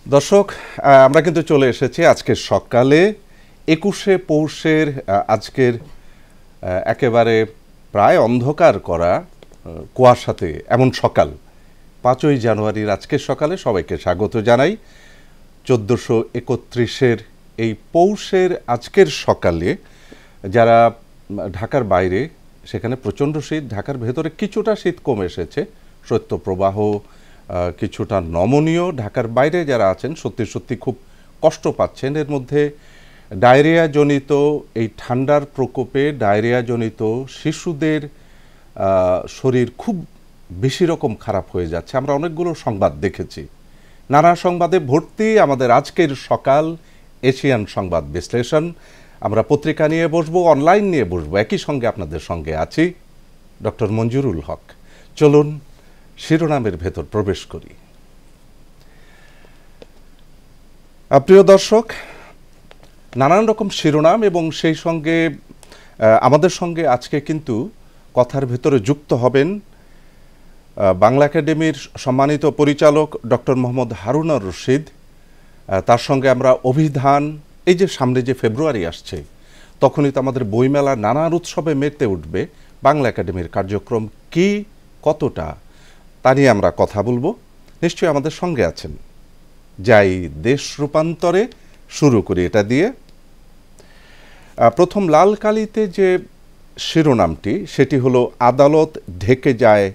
দর্শক, আমরা কিন্তু চলে এসেছি আজকের সকালে ২১শে পৌষের আজকের একেবারে প্রায় অন্ধকার করা কুয়াশাতে এমন সকাল ৫ই জানুয়ারির আজকের সকালে সবাইকে স্বাগত জানাই। ১৪৩১-এর এই পৌষের আজকের সকালে যারা ঢাকার বাইরে, সেখানে প্রচণ্ড শীত, ঢাকার ভেতরে কিছুটা শীত কমে এসেছে, শৈত্যপ্রবাহ কিছুটা নমনীয়। ঢাকার বাইরে যারা আছেন সত্যি সত্যি খুব কষ্ট পাচ্ছেন। এর মধ্যে ডায়রিয়াজনিত এই ঠান্ডার প্রকোপে ডায়রিয়াজনিত শিশুদের শরীর খুব বেশি রকম খারাপ হয়ে যাচ্ছে। আমরা অনেকগুলো সংবাদ দেখেছি, নানা সংবাদে ভর্তি আমাদের আজকের সকাল। এশিয়ান সংবাদ বিশ্লেষণ, আমরা পত্রিকা নিয়ে বসবো, অনলাইন নিয়ে বসবো, একই সঙ্গে আপনাদের সঙ্গে আছি ডক্টর মঞ্জুরুল হক। চলুন শিরোনামের ভেতর প্রবেশ করি। প্রিয় দর্শক, নানান রকম শিরোনাম এবং সেই সঙ্গে আমাদের সঙ্গে আজকে কিন্তু কথার ভেতরে যুক্ত হবেন বাংলা একাডেমির সম্মানিত পরিচালক ডক্টর মোহাম্মদ হারুনুর রশিদ। তার সঙ্গে আমরা অভিধান, এই যে সামনে যে ফেব্রুয়ারি আসছে, তখনই তো আমাদের বইমেলা নানান উৎসবে মেতে উঠবে। বাংলা একাডেমির কার্যক্রম কি, কতটা, তা নিয়ে আমরা কথা বলবো। নিশ্চয়ই আমাদের সঙ্গে আছেন। যাই দেশ রূপান্তরে, শুরু করি এটা দিয়ে। প্রথম লাল কালিতে যে শিরোনামটি, সেটি হলো আদালত ঢেকে যায়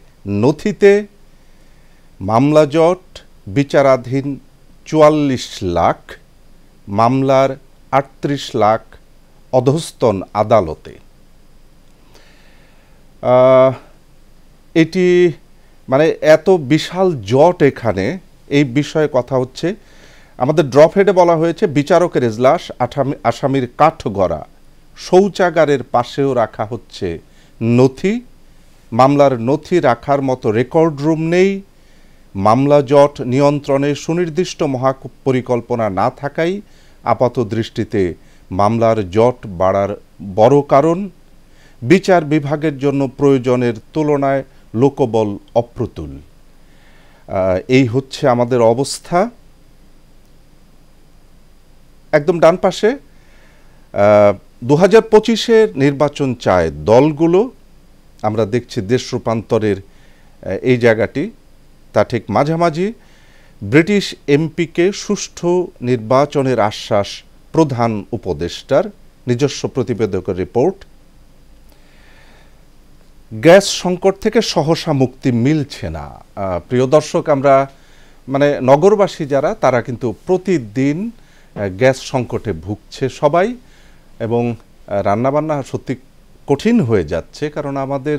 নথিতে, মামলা জট, বিচারাধীন ৪৪ লাখ, মামলার ৩৮ লাখ অধস্তন আদালতে। এটি মানে এত বিশাল জট এখানে, এই বিষয়ে কথা হচ্ছে। আমাদের ড্রপ হেডে বলা হয়েছে বিচারকের এজলাস, আসামির কাঠগড়া, শৌচাগারের পাশেও রাখা হচ্ছে নথি, মামলার নথি রাখার মতো রেকর্ড রুম নেই, মামলা জট নিয়ন্ত্রণে সুনির্দিষ্ট মহাপরিকল্পনা না থাকাই আপাত দৃষ্টিতে মামলার জট বাড়ার বড় কারণ, বিচার বিভাগের জন্য প্রয়োজনের তুলনায় লোকবল অপ্রতুল। এই হচ্ছে আমাদের অবস্থা। একদম ডান পাশে ২০২৫-এর নির্বাচন চায় দলগুলো। আমরা দেখছি দেশ রূপান্তরের এই জায়গাটি, তা ঠিক মাঝামাঝি। ব্রিটিশ এমপিকে সুষ্ঠু নির্বাচনের আশ্বাস প্রধান উপদেষ্টার, নিজস্ব প্রতিবেদকের রিপোর্ট। গ্যাস সংকট থেকে সহসা মুক্তি মিলছে না। প্রিয় দর্শক, আমরা মানে নগরবাসী যারা, তারা কিন্তু প্রতিদিন গ্যাস সংকটে ভুগছে সবাই, এবং রান্নাবান্না সত্যি কঠিন হয়ে যাচ্ছে, কারণ আমাদের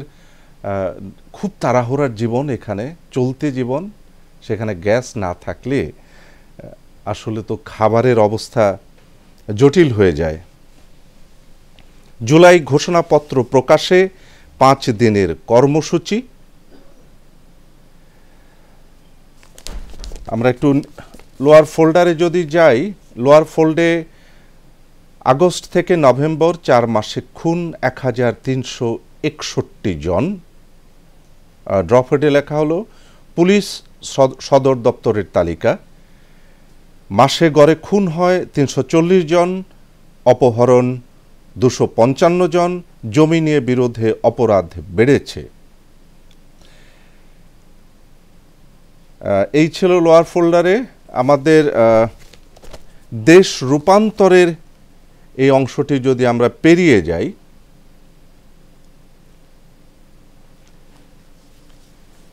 খুব তাড়াহুড়ার জীবন, এখানে চলতি জীবন। সেখানে গ্যাস না থাকলে আসলে তো খাবারের অবস্থা জটিল হয়ে যায়। জুলাই ঘোষণাপত্র প্রকাশে 5 দিনের কর্মসূচি। আমরা একটু লোয়ার ফোল্ডারে যদি যাই, লোয়ার ফোল্ডে আগস্ট থেকে নভেম্বর 4 মাসে খুন 1361 জন। ড্রপ হেডে লেখা হলো পুলিশ সদর দপ্তরের তালিকা। মাসে গড়ে খুন হয় 340 জন, অপহরণ 255 জন, জমি নিয়ে বিরোধে অপরাধ বেড়েছে। এই ছিল লোয়ার ফোল্ডারে। আমাদের দেশ রূপান্তরের এই অংশটি যদি আমরা পেরিয়ে যাই,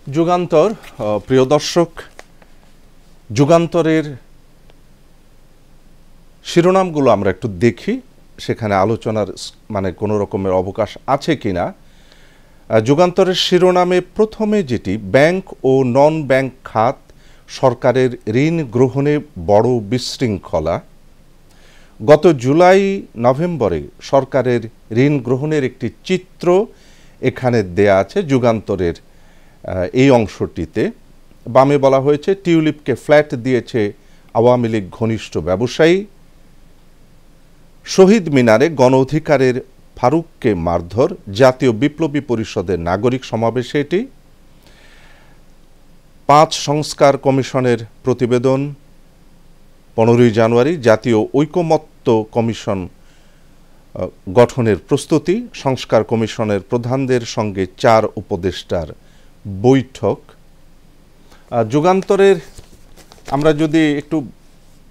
যুগান্তর। প্রিয় দর্শক, যুগান্তরের শিরোনামগুলো আমরা একটু দেখি, সেখানে আলোচনার মানে কোনো রকমের অবকাশ আছে কিনা। যুগান্তরের শিরোনামে প্রথমে যেটি, ব্যাংক ও নন ব্যাংক খাত সরকারের ঋণ গ্রহণে বড় বিশৃঙ্খলা। গত জুলাই নভেম্বরে সরকারের ঋণ গ্রহণের একটি চিত্র এখানে দেয়া আছে যুগান্তরের এই অংশটিতে। বামে বলা হয়েছে টিউলিপকে ফ্ল্যাট দিয়েছে আওয়ামী লীগ ঘনিষ্ঠ ব্যবসায়ী। শহীদ মিনারে গণ অধিকারের ফারুককে মারধর, জাতীয় বিপ্লবী পরিষদের নাগরিক সমাবেশে এটি। 5 সংস্কার কমিশনের প্রতিবেদন, 15ই জানুয়ারি জাতীয় ঐকমত্য কমিশন গঠনের প্রস্তুতি, সংস্কার কমিশনের প্রধানদের সঙ্গে 4 উপদেষ্টার বৈঠক। যুগান্তরের আমরা যদি একটু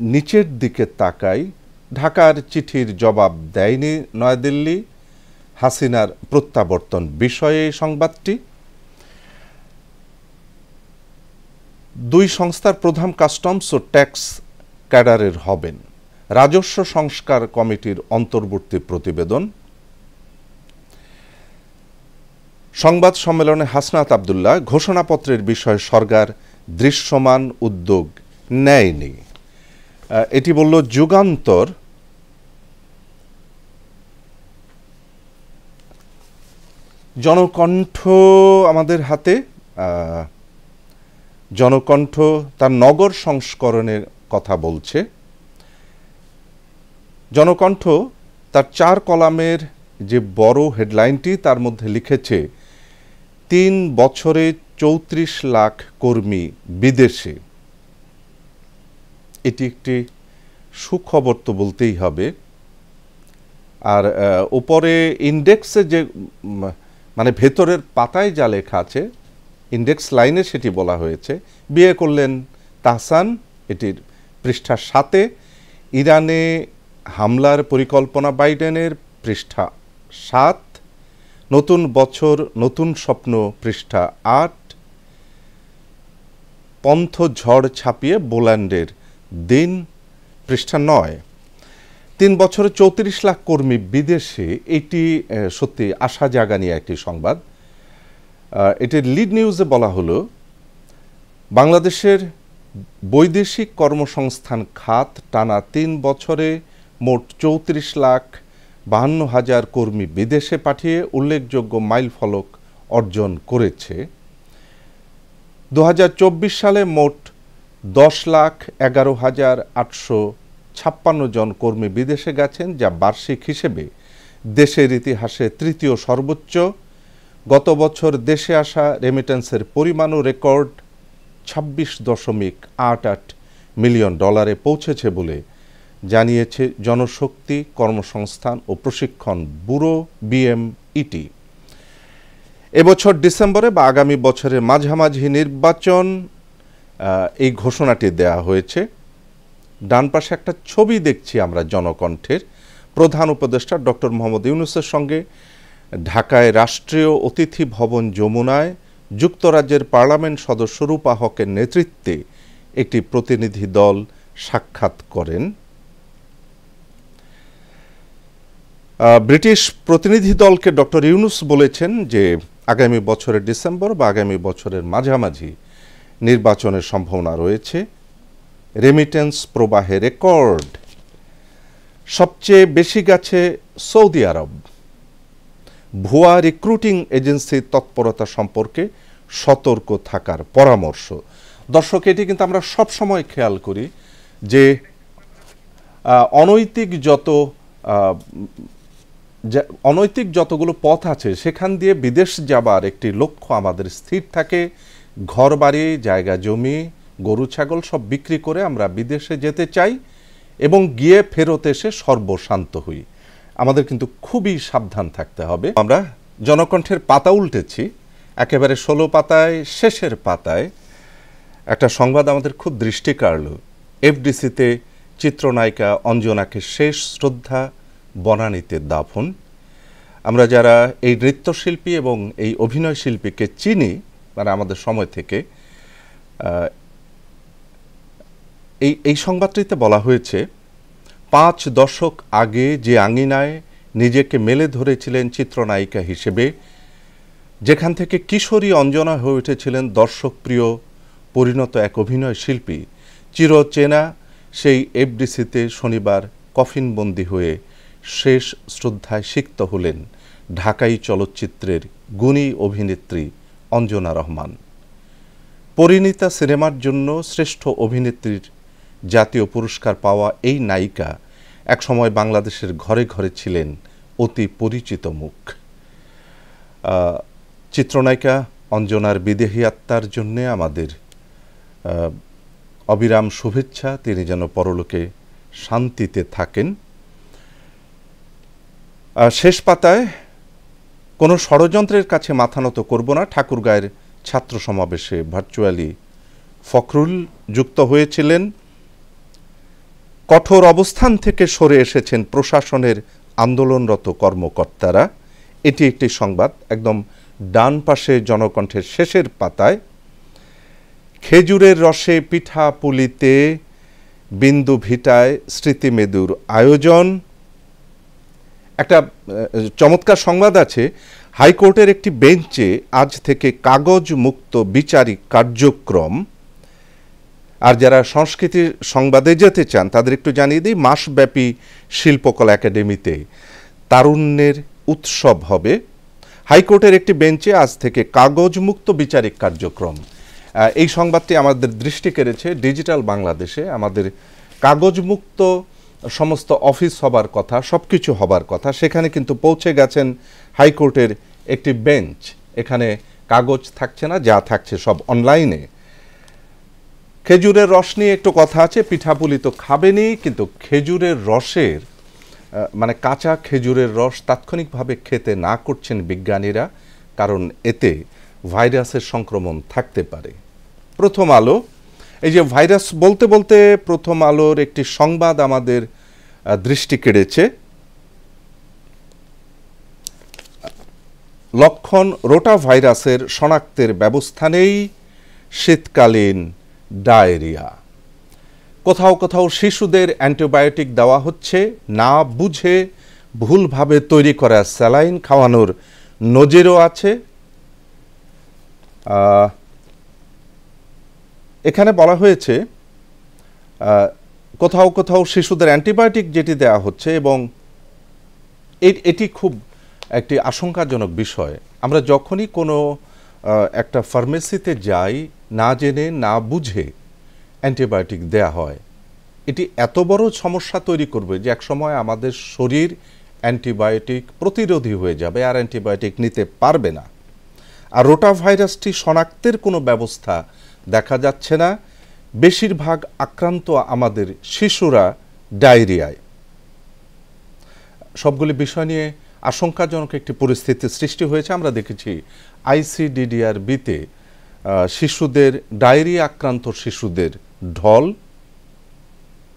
নিচের দিকে তাকাই, ঢাকার চিঠির জবাব দেয়নি নয়াদিল্লি, হাসিনার প্রত্যাবর্তন বিষয়ে সংবাদটি। 2 সংস্থার প্রধান কাস্টমস ও ট্যাক্স ক্যাডারের হবেন, রাজস্ব সংস্কার কমিটির অন্তর্বর্তী প্রতিবেদন। সংবাদ সম্মেলনে হাসনাত আব্দুল্লাহ, ঘোষণাপত্রের বিষয়ে সরকার দৃশ্যমান উদ্যোগ নেয়নি, এটি বলল যুগান্তর। জনকণ্ঠ আমাদের হাতে, জনকণ্ঠ তার নগর সংস্করণের কথা বলছে। জনকণ্ঠ তার 4 কলামের যে বড় হেডলাইনটি, তার মধ্যে লিখেছে 3 বছরে 34 লাখ কর্মী বিদেশে। এটি একটি সুখবর তো বলতেই হবে। আর উপরে ইন্ডেক্সে যে মানে ভেতরের পাতায় যা লেখা আছে, ইন্ডেক্স লাইনে সেটি বলা হয়েছে। বিয়ে করলেন তাহসান, এটির পৃষ্ঠা 7-এ। ইরানে হামলার পরিকল্পনা বাইডেনের, পৃষ্ঠা 7। নতুন বছর নতুন স্বপ্ন, পৃষ্ঠা 8। পন্থ ঝড় ছাপিয়ে বোল্যান্ডের দিন, পৃষ্ঠা 9। 3 বছরে 34 লাখ কর্মী বিদেশে, এটি সত্যি আশা জাগানিয়া একটি সংবাদ। এটির লিড নিউজে বলা হলো, বাংলাদেশের বৈদেশিক কর্মসংস্থান খাত টানা 3 বছরে মোট 34 লাখ 52 হাজার কর্মী বিদেশে পাঠিয়ে উল্লেখযোগ্য মাইলফলক অর্জন করেছে। 2024 সালে মোট 10,11,856 জন কর্মী বিদেশে গেছেন, যা বার্ষিক হিসেবে দেশের ইতিহাসে 3য় সর্বোচ্চ। গত বছর দেশে আসা রেমিটেন্সের পরিমাণও রেকর্ড $26.88 মিলিয়ন পৌঁছেছে বলে জানিয়েছে জনশক্তি, কর্মসংস্থান ও প্রশিক্ষণ ব্যুরো BMET। এবছর ডিসেম্বরে বা আগামী বছরের মাঝামাঝি নির্বাচন, এই ঘোষণাটি দেয়া হয়েছে। ডান পাশে একটা ছবি দেখছি আমরা জনকণ্ঠের। প্রধান উপদেষ্টা ডক্টর মোহাম্মদ ইউনূসের সঙ্গে ঢাকায় রাষ্ট্রীয় অতিথি ভবন যমুনায় যুক্তরাজ্যের পার্লামেন্ট সদস্য রূপা হকের নেতৃত্বে একটি প্রতিনিধি দল সাক্ষাৎ করেন। ব্রিটিশ প্রতিনিধি দলকে ডক্টর ইউনূস বলেছেন যে আগামী বছরের ডিসেম্বর বা আগামী বছরের মাঝামাঝি নির্বাচনের সম্ভাবনা রয়েছে। রেমিটেন্স প্রবাহে রেকর্ড, সবচেয়ে বেশি গেছে সৌদি আরব। ভুয়া রিক্রুটিং এজেন্সির তৎপরতা সম্পর্কে সতর্ক থাকার পরামর্শ। দর্শক, এটি কিন্তু আমরা সব সময় খেয়াল করি যে অনৈতিক যতগুলো পথ আছে সেখান দিয়ে বিদেশ যাবার একটি লক্ষ্য আমাদের স্থির থাকে। ঘরবাড়ি, জায়গা জমি, গরু ছাগল সব বিক্রি করে আমরা বিদেশে যেতে চাই এবং গিয়ে ফেরত এসে সর্বশান্ত হই। আমাদের কিন্তু খুবই সাবধান থাকতে হবে। আমরা জনকণ্ঠের পাতা উল্টেছি, একেবারে 16 পাতায় শেষের পাতায় একটা সংবাদ আমাদের খুব দৃষ্টি কাড়ল। FDC-তে চিত্রনায়িকা অঞ্জনাকে শেষ শ্রদ্ধা, বনানীতে দাফন। আমরা যারা এই নৃত্যশিল্পী এবং এই অভিনয় শিল্পীকে চিনি, মানে আমাদের সময় থেকে, এই সংবাদটিতে বলা হয়েছে 5 দশক আগে যে আঙিনায় নিজেকে মেলে ধরেছিলেন চিত্রনায়িকা হিসেবে, যেখান থেকে কিশোরী অঞ্জনা হয়ে উঠেছিলেন দর্শকপ্রিয় পরিণত এক অভিনয় শিল্পী, চিরচেনা সেই FDC-তে শনিবার কফিনবন্দি হয়ে শেষ শ্রদ্ধায় সিক্ত হলেন ঢাকাই চলচ্চিত্রের গুণী অভিনেত্রী অঞ্জনা রহমান। পরিণীতা সিনেমার জন্য শ্রেষ্ঠ অভিনেত্রীর জাতীয় পুরস্কার পাওয়া এই নায়িকা একসময় বাংলাদেশের ঘরে ঘরে ছিলেন অতি পরিচিত মুখ। চিত্রনায়িকা অঞ্জনার বিদেহী আত্মার জন্যে আমাদের অবিরাম শুভেচ্ছা, তিনি যেন পরলোকে শান্তিতে থাকেন। শেষ পাতায় কোনো ষড়যন্ত্রের কাছে মাথা নত করব না, ঠাকুরগাঁয়ের ছাত্র সমাবেশে ভার্চুয়ালি ফখরুল যুক্ত হয়েছিলেন। কঠোর অবস্থান থেকে সরে এসেছেন প্রশাসনের আন্দোলনরত কর্মকর্তারা, এটি একটি সংবাদ একদম ডান পাশে জনকণ্ঠের শেষের পাতায়। খেজুরের রসে পিঠা পুলিতে বিন্দু ভিটায় স্মৃতিমেদুর আয়োজন। একটা চমৎকার সংবাদ আছে, হাইকোর্টের একটি বেঞ্চে আজ থেকে কাগজ মুক্ত বিচারিক কার্যক্রম। আর যারা সংস্কৃতির সংবাদে যেতে চান তাদের একটু জানিয়ে দিই, মাসব্যাপী শিল্পকলা একাডেমিতে তারুণ্যের উৎসব হবে। হাইকোর্টের একটি বেঞ্চে আজ থেকে কাগজ মুক্ত বিচারিক কার্যক্রম, এই সংবাদটি আমাদের দৃষ্টি কেড়েছে। ডিজিটাল বাংলাদেশে আমাদের কাগজ মুক্ত সমস্ত অফিস হবার কথা, সব কিছু হবার কথা, সেখানে কিন্তু পৌঁছে গেছেন হাইকোর্টের একটি বেঞ্চ। এখানে কাগজ থাকছে না, যা থাকছে সব অনলাইনে। খেজুরের রস নিয়ে একটু কথা আছে, পিঠাপুলি তো খাবেনই, কিন্তু খেজুরের রসের মানে কাঁচা খেজুরের রস তাৎক্ষণিকভাবে খেতে না করছেন বিজ্ঞানীরা, কারণ এতে ভাইরাসের সংক্রমণ থাকতে পারে। প্রথম আলো, এই যে ভাইরাস বলতে বলতে প্রথম আলোর একটি সংবাদ আমাদের দৃষ্টি কেড়েছে। লক্ষণ রোটা ভাইরাসের শনাক্তের ব্যবস্থা নেই, শীতকালীন ডায়রিয়া। কোথাও কোথাও শিশুদের অ্যান্টিবায়োটিক দেওয়া হচ্ছে, না বুঝে ভুলভাবে তৈরি করা স্যালাইন খাওয়ানোর নজিরও আছে। এখানে বলা হয়েছে কোথাও কোথাও শিশুদের অ্যান্টিবায়োটিক যেটি দেওয়া হচ্ছে, এবং এটি খুব একটি আশঙ্কাজনক বিষয়। আমরা যখনই কোনো একটা ফার্মেসিতে যাই, না জেনে না বুঝে অ্যান্টিবায়োটিক দেয়া হয়, এটি এত বড় সমস্যা তৈরি করবে যে একসময় আমাদের শরীর অ্যান্টিবায়োটিক প্রতিরোধী হয়ে যাবে, আর অ্যান্টিবায়োটিক নিতে পারবে না। আর রোটা ভাইরাসটি শনাক্তের কোনো ব্যবস্থা দেখা যাচ্ছে না। বেশিরভাগ আক্রান্ত আমাদের শিশুরা ডায়রিয়ায়। সবগুলি বিষয় নিয়ে আশঙ্কাজনক একটি পরিস্থিতির সৃষ্টি হয়েছে। আমরা দেখেছি ICDDR-Bতে শিশুদের ডায়রিয়া আক্রান্ত শিশুদের ঢল।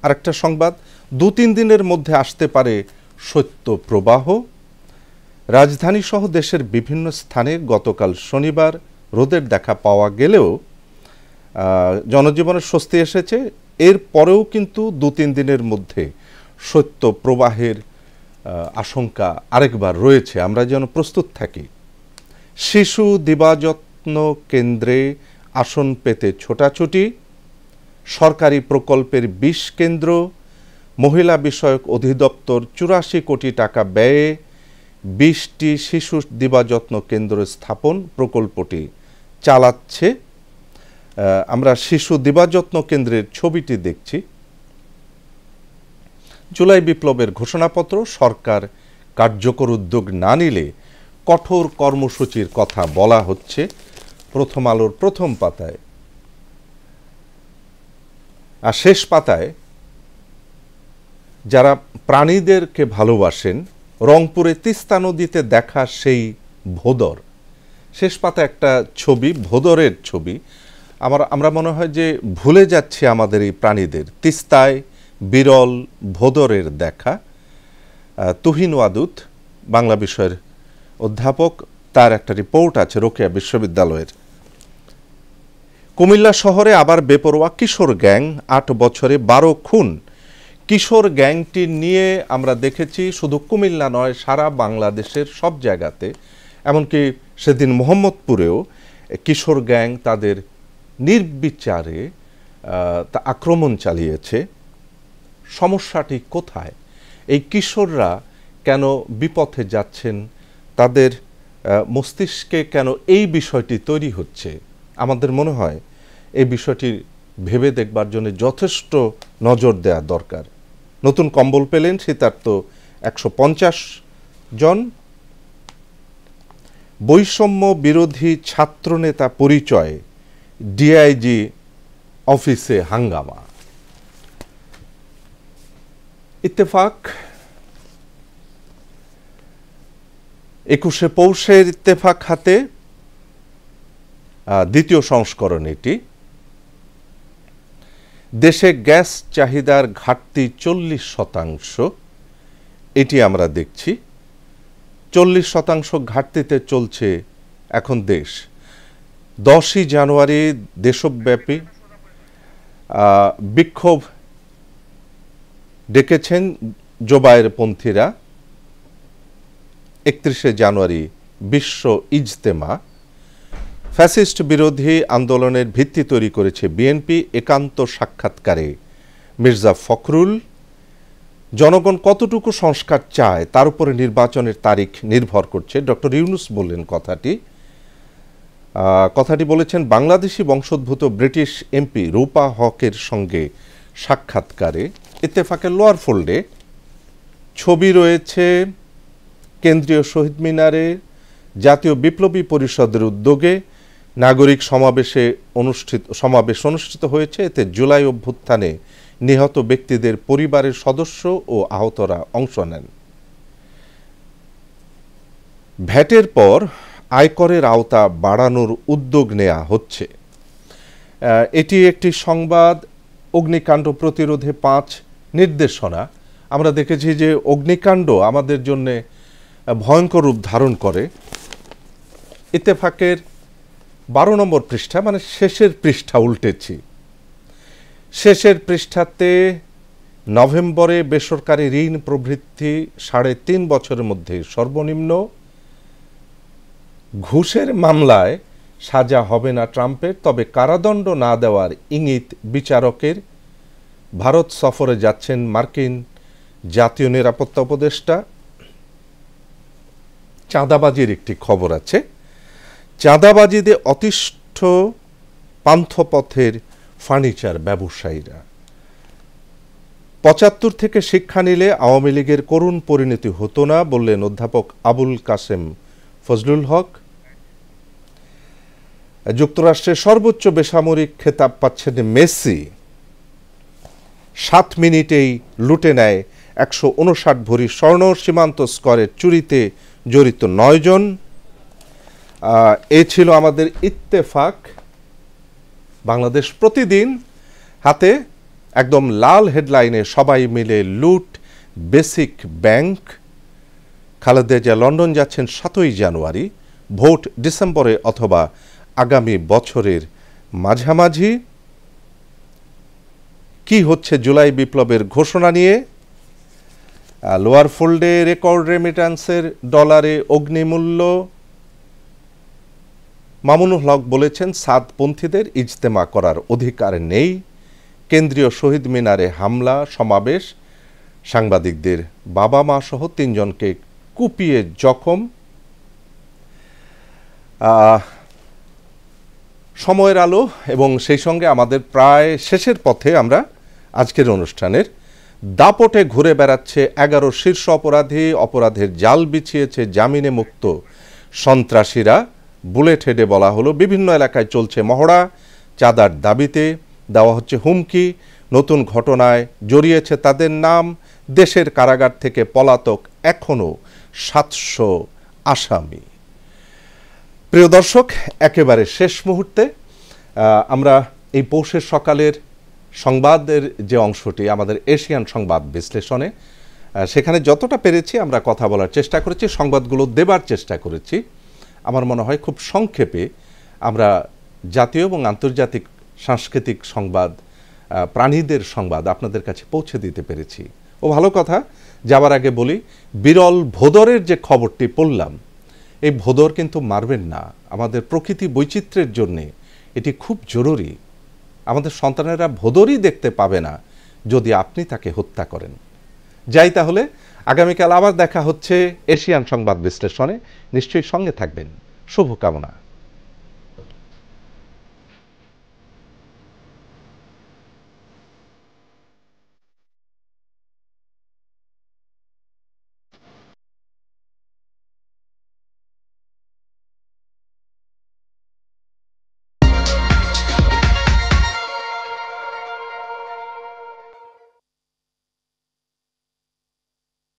আরেকটা সংবাদ, 2-3 দিনের মধ্যে আসতে পারে শৈত্য প্রবাহ। রাজধানী সহ দেশের বিভিন্ন স্থানে গতকাল শনিবার রোদের দেখা পাওয়া গেলেও জনজীবনের স্বস্তি এসেছে। এর পরেও কিন্তু 2-3 দিনের মধ্যে শৈত্য প্রবাহের আশঙ্কা আরেকবার রয়েছে, আমরা যেন প্রস্তুত থাকি। শিশু দিবাযত্ন কেন্দ্রে আসন পেতে ছোটাছুটি, সরকারি প্রকল্পের 20 কেন্দ্র, মহিলা বিষয়ক অধিদপ্তর 84 কোটি টাকা ব্যয়ে 20টি শিশু দিবাযত্ন কেন্দ্র স্থাপন প্রকল্পটি চালাচ্ছে। আমরা শিশু দিবাযত্ন কেন্দ্রের ছবিটি দেখছি। জুলাই বিপ্লবের ঘোষণাপত্র, সরকার কার্যকর উদ্যোগ না নিলে কঠোর কর্মসূচির কথা বলা হচ্ছে প্রথম আলোর প্রথম পাতায়। আর শেষ পাতায় যারা প্রাণীদেরকে ভালোবাসেন, রংপুরে তিস্তা নদীতে দেখা সেই ভোদর। শেষ পাতা একটা ছবি, ভোদরের ছবি। আমরা মনে হয় যে ভুলে যাচ্ছি আমাদের এই প্রাণীদের। তিস্তায় বিরল ভোদরের দেখা। তুহিন ওয়াদুদ বাংলা বিষয়ের অধ্যাপক, তার একটা রিপোর্ট আছে রোকেয়া বিশ্ববিদ্যালয়ের। কুমিল্লা শহরে আবার বেপরোয়া কিশোর গ্যাং, 8 বছরে 12 খুন। কিশোর গ্যাংটি নিয়ে আমরা দেখেছি শুধু কুমিল্লা নয়, সারা বাংলাদেশের সব জায়গাতে, এমনকি সেদিন মোহাম্মদপুরেও কিশোর গ্যাং তাদের নির্বিচারে আক্রমণ চালিয়েছে। সমস্যাটি কোথায়? এই কিশোররা কেন বিপথে যাচ্ছেন? তাদের মস্তিষ্কে কেন এই বিষয়টি তৈরি হচ্ছে? আমাদের মনে হয় এই বিষয়টি ভেবে দেখবার জন্য যথেষ্ট নজর দেওয়া দরকার। নতুন কম্বল পেলেন শীতার্ত 150 জন। বৈষম্য বিরোধী ছাত্রনেতা পরিচয়ে ডিআইজি অফিসে হাঙ্গামা। ইত্তেফাক 21শে পৌষের ইত্তেফাক হাতে দ্বিতীয় সংস্করণ এটি। দেশে গ্যাস চাহিদার ঘাটতি 40%, এটি আমরা দেখছি। 40% ঘাটতিতে চলছে এখন দেশ। 10ই জানুয়ারি দেশব্যাপী বিক্ষোভ ডেকেছেন জোবায়েরপন্থীরা। 31শে জানুয়ারি বিশ্ব ইজতেমা। ফ্যাসিস্ট বিরোধী আন্দোলনের ভিত্তি তৈরি করেছে বিএনপি। একান্ত সাক্ষাৎকারে মির্জা ফখরুল। জনগণ কতটুকু সংস্কার চায় তার উপরে নির্বাচনের তারিখ নির্ভর করছে, ডক্টর ইউনূস বললেন কথাটি বলেছেন বাংলাদেশি বংশোদ্ভূত ব্রিটিশ এমপি রূপা হকের সঙ্গে সাক্ষাৎকারে। ইত্তেফাকের লোয়ার ফোল্ডে ছবি রয়েছে কেন্দ্রীয় শহীদ মিনারে জাতীয় বিপ্লবী পরিষদের উদ্যোগে নাগরিক সমাবেশ অনুষ্ঠিত হয়েছে। এতে জুলাই অভ্যুত্থানে নিহত ব্যক্তিদের পরিবারের সদস্য ও আহতরা অংশ নেন। ভ্যাটের পর আয়করের আওতা বাড়ানোর উদ্যোগ নেওয়া হচ্ছে। এটি একটি সংবাদ। অগ্নিকাণ্ড প্রতিরোধে 5 নির্দেশনা। আমরা দেখেছি যে অগ্নিকাণ্ড আমাদের জন্য ভয়ঙ্কর রূপ ধারণ করে। ইত্তেফাকের 12 নম্বর পৃষ্ঠা, মানে শেষের পৃষ্ঠা উল্টেছি। শেষের পৃষ্ঠাতে নভেম্বরে বেসরকারি ঋণ প্রবৃদ্ধি 3.5 বছরের মধ্যে সর্বনিম্ন। ঘুষের মামলায় সাজা হবে না ট্রাম্পের, তবে কারাদণ্ড না দেওয়ার ইঙ্গিত বিচারকের। ভারত সফরে যাচ্ছেন মার্কিন জাতীয় নিরাপত্তা উপদেষ্টা। চাঁদাবাজির একটি খবর আছে। চাঁদাবাজিতে অতিষ্ঠ পান্থপথের ফার্নিচার ব্যবসায়ীরা। 75 থেকে শিক্ষা নিলে আওয়ামী লীগের করুণ পরিণতি হতো না বললেন অধ্যাপক আবুল কাসেম ফজলুল হক। যুক্তরাষ্ট্রের সর্বোচ্চ বেসামরিক খেতাব পাচ্ছেন মেসি। 7 মিনিটেই লুটে নেয় 159 ভরি স্বর্ণ। সীমান্ত স্কোয়ারের চুরিতে জড়িত 9 জন। এ ছিল আমাদের ইত্তেফাক। বাংলাদেশ প্রতিদিন হাতে একদম লাল হেডলাইনে সবাই মিলে লুট basic bank. Khaleda Zia London যাচ্ছেন 7ই জানুয়ারি। ভোট ডিসেম্বরে অথবা আগামী বছরের মাঝামাঝি। কি হচ্ছে জুলাই বিপ্লবের ঘোষণা নিয়ে? লোয়ার ফোল্ডে রেকর্ড রেমিট্যান্সের ডলারে অগ্নিমূল্য। মামুনুল হক বলেছেন সাদপন্থীদের ইজতেমা করার অধিকার নেই। কেন্দ্রীয় শহীদ মিনারে হামলা, সমাবেশ। সাংবাদিকদের বাবা মা সহ 3 জনকে কুপিয়ে জখম। সময়ের আলো এবং সেই সঙ্গে আমাদের প্রায় শেষের পথে আমরা আজকের অনুষ্ঠানের। দাপটে ঘুরে বেড়াচ্ছে 11 শীর্ষ অপরাধী। অপরাধের জাল বিছিয়েছে জামিনে মুক্ত সন্ত্রাসীরা। বুলেট হেডে বলা হলো বিভিন্ন এলাকায় চলছে মহড়া। চাঁদার দাবিতে দেওয়া হচ্ছে হুমকি। নতুন ঘটনায় জড়িয়েছে তাদের নাম। দেশের কারাগার থেকে পলাতক এখনও 700 আসামি। প্রিয় দর্শক, একেবারে শেষ মুহূর্তে আমরা এই পৌষের সকালের সংবাদের যে অংশটি আমাদের এশিয়ান সংবাদ বিশ্লেষণে, সেখানে যতটা পেরেছি আমরা কথা বলার চেষ্টা করেছি, সংবাদগুলো দেবার চেষ্টা করেছি। আমার মনে হয় খুব সংক্ষেপে আমরা জাতীয় এবং আন্তর্জাতিক সাংস্কৃতিক সংবাদ, প্রাণীদের সংবাদ আপনাদের কাছে পৌঁছে দিতে পেরেছি। ও ভালো কথা, যাবার আগে বলি, বিরল ভোঁদরের যে খবরটি পড়লাম, এই ভোঁদর কিন্তু মারবেন না। আমাদের প্রকৃতি বৈচিত্র্যের জন্যে এটি খুব জরুরি। আমাদের সন্তানেরা ভোঁদরই দেখতে পাবে না যদি আপনি তাকে হত্যা করেন। যাই তাহলে, আগামীকাল আবার দেখা হচ্ছে এশিয়ান সংবাদ বিশ্লেষণে। নিশ্চয়ই সঙ্গে থাকবেন। শুভকামনা।